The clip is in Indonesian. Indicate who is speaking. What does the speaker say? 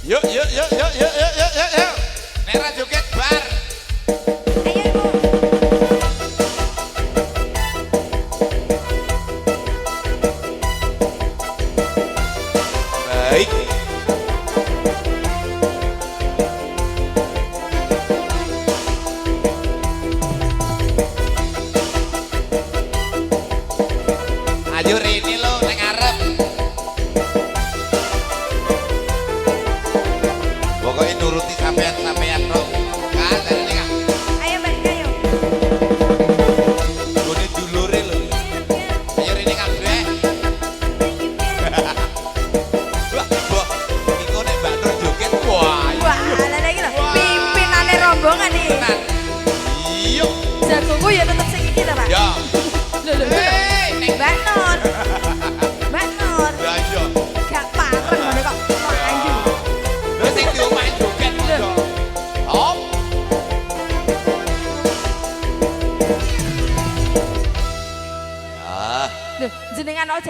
Speaker 1: Yuk, yuk, yuk, yuk, yuk, yuk, yuk, yuk, yuk. Nera joget bar.
Speaker 2: Ayo Ibu.
Speaker 1: Baik. Ayo Rini lo nang arep. Pokoknya nuruti sampean lo. Kan dari ini kan.
Speaker 2: Ayo balik ayo.
Speaker 1: Gone dulure lo. Ayo Rini kabeh. Wah, Mbok. Iku nek Mbak Nur joget wah.
Speaker 2: Wah, lah lagi lho. Pimpinane rombongan iki.
Speaker 1: Tenan. Iya.
Speaker 2: Jagoku ya tetep sing iki ta, Pak.
Speaker 1: Ya.
Speaker 2: Lho lho. Mbak Nur. Mbak Nur.
Speaker 1: Ya iya.
Speaker 2: Gak pareng ngene kok. Maju.
Speaker 1: Lha sing diomah joget kok. Hop. Ya.
Speaker 2: Lho, jenengan ojo